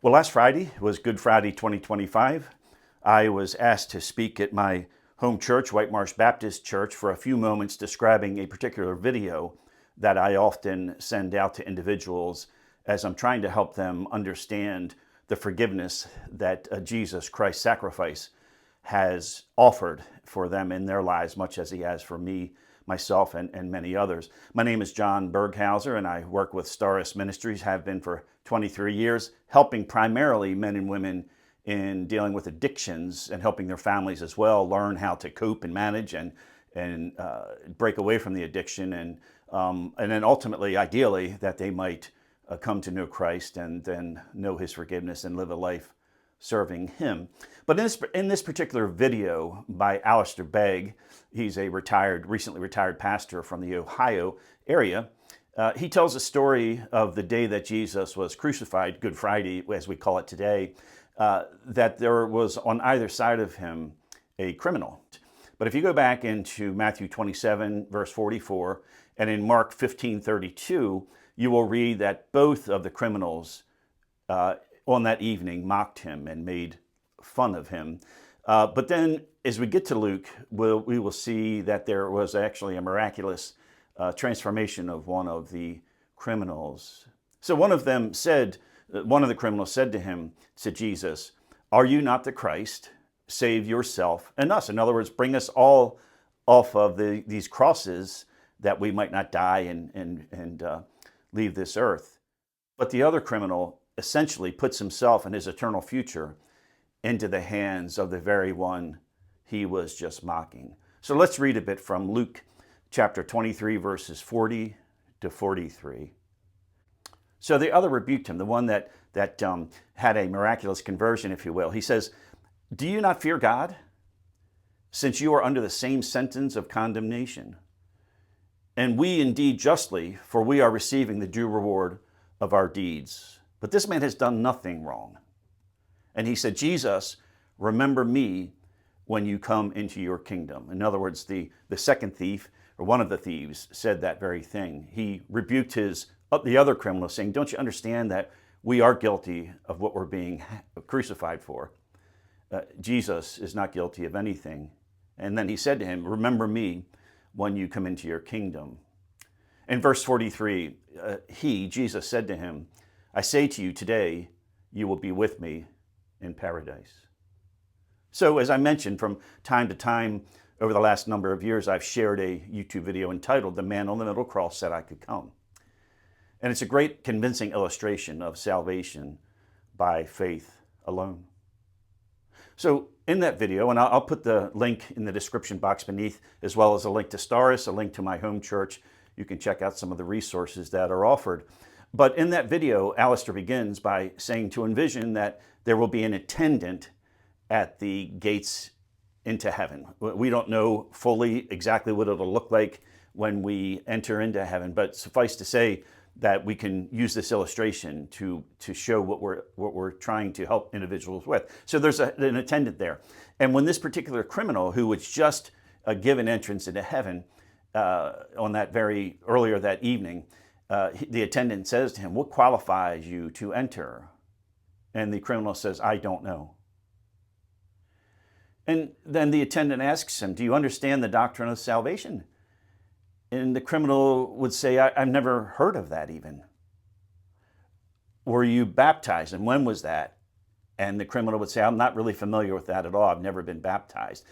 Well, last Friday was Good Friday 2025. I was asked to speak at my home church, White Marsh Baptist Church, for a few moments describing a particular video that I often send out to individuals as I'm trying to help them understand the forgiveness that Jesus Christ's sacrifice has offered for them in their lives, much as he has for me, myself, and many others. My name is John Burghauser, and I work with Staris Ministries, have been for 23 years, helping primarily men and women in dealing with addictions and helping their families as well learn how to cope and manage and break away from the addiction, and then ultimately, ideally, that they might come to know Christ and then know his forgiveness and live a life serving him. But in this particular video by Alistair Begg, he's a recently retired pastor from the Ohio area. He tells a story of the day that Jesus was crucified, Good Friday, as we call it today, that there was on either side of him a criminal. But if you go back into Matthew 27, verse 44, and in Mark 15:32, you will read that both of the criminals on that evening mocked him and made fun of him. But then as we get to Luke, we will see that there was actually a miraculous transformation of one of the criminals. So one of the criminals said to Jesus, "Are you not the Christ? Save yourself and us." In other words, bring us all off of these crosses that we might not die and leave this earth. But the other criminal essentially puts himself and his eternal future into the hands of the very one he was just mocking. So let's read a bit from Luke chapter 23, verses 40 to 43. So the other rebuked him, the one that had a miraculous conversion, if you will. He says, "Do you not fear God, since you are under the same sentence of condemnation? And we indeed justly, for we are receiving the due reward of our deeds. But this man has done nothing wrong." And he said, "Jesus, remember me when you come into your kingdom." In other words, the second thief, or one of the thieves, said that very thing. He rebuked the other criminal, saying, "Don't you understand that we are guilty of what we're being crucified for? Jesus is not guilty of anything." And then he said to him, "Remember me when you come into your kingdom." In verse 43, Jesus said to him, "I say to you, today you will be with me in paradise." So as I mentioned, from time to time over the last number of years, I've shared a YouTube video entitled "The Man on the Middle Cross Said I Could Come." And it's a great convincing illustration of salvation by faith alone. So in that video, and I'll put the link in the description box beneath, as well as a link to Staris, a link to my home church. You can check out some of the resources that are offered. But in that video, Alistair begins by saying to envision that there will be an attendant at the gates into heaven. We don't know fully exactly what it'll look like when we enter into heaven, but suffice to say that we can use this illustration to show what we're trying to help individuals with. So there's an attendant there. And when this particular criminal, who was just given entrance into heaven on that very earlier that evening, the attendant says to him, "What qualifies you to enter?" And the criminal says, "I don't know." And then the attendant asks him, "Do you understand the doctrine of salvation?" And the criminal would say, I've never heard of that even." "Were you baptized, and when was that?" And the criminal would say, "I'm not really familiar with that at all. I've never been baptized."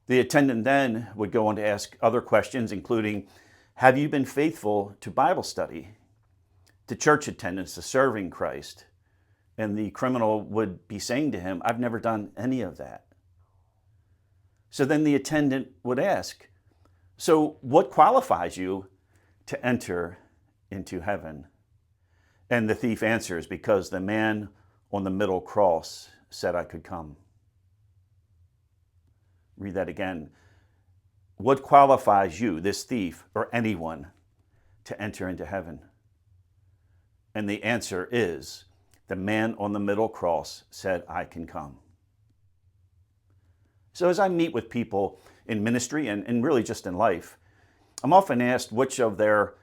The attendant then would go on to ask other questions, including, "Have you been faithful to Bible study, to church attendance, to serving Christ?" And the criminal would be saying to him, "I've never done any of that." So then the attendant would ask, "So what qualifies you to enter into heaven?" And the thief answers, "Because the man on the middle cross said I could come." Read that again. What qualifies you, this thief, or anyone, to enter into heaven? And the answer is, the man on the middle cross said I can come. So as I meet with people in ministry and really just in life, I'm often asked which of their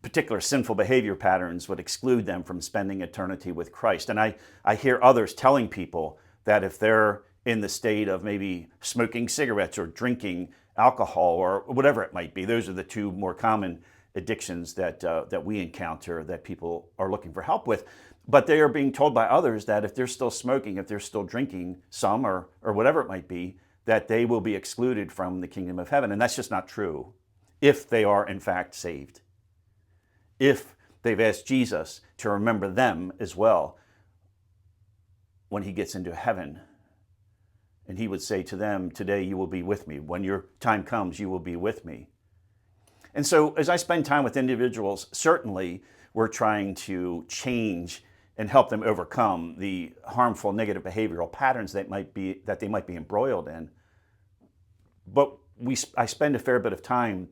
particular sinful behavior patterns would exclude them from spending eternity with Christ. And I hear others telling people that if they're in the state of maybe smoking cigarettes or drinking alcohol or whatever it might be, those are the two more common addictions that we encounter that people are looking for help with. But they are being told by others that if they're still smoking, if they're still drinking some or whatever it might be, that they will be excluded from the kingdom of heaven. And that's just not true if they are in fact saved. If they've asked Jesus to remember them as well when he gets into heaven. And he would say to them, today you will be with me. When your time comes, you will be with me. And so as I spend time with individuals, certainly we're trying to change and help them overcome the harmful negative behavioral patterns that they might be embroiled in. But I spend a fair bit of time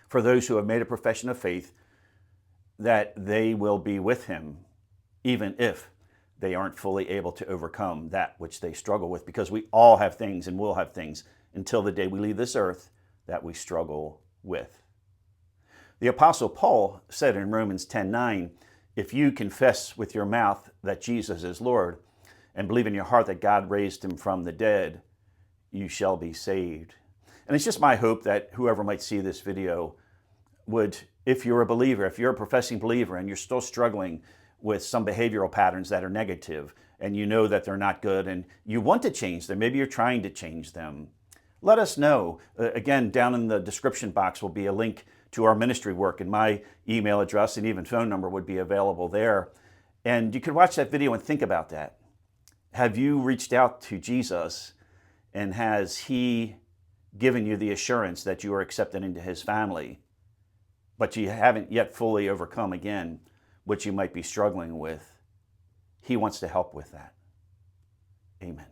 for those who have made a profession of faith that they will be with him, even if they aren't fully able to overcome that which they struggle with, because we all have things and will have things until the day we leave this earth that we struggle with. The Apostle Paul said in Romans 10:9, if you confess with your mouth that Jesus is Lord and believe in your heart that God raised him from the dead, you shall be saved. And it's just my hope that whoever might see this video would, if you're a believer, if you're a professing believer and you're still struggling with some behavioral patterns that are negative and you know that they're not good and you want to change them, maybe you're trying to change them, let us know. Again, down in the description box will be a link to our ministry work, and my email address and even phone number would be available there. And you could watch that video and think about that. Have you reached out to Jesus, and has he given you the assurance that you are accepted into his family, but you haven't yet fully overcome, again, what you might be struggling with? He wants to help with that. Amen.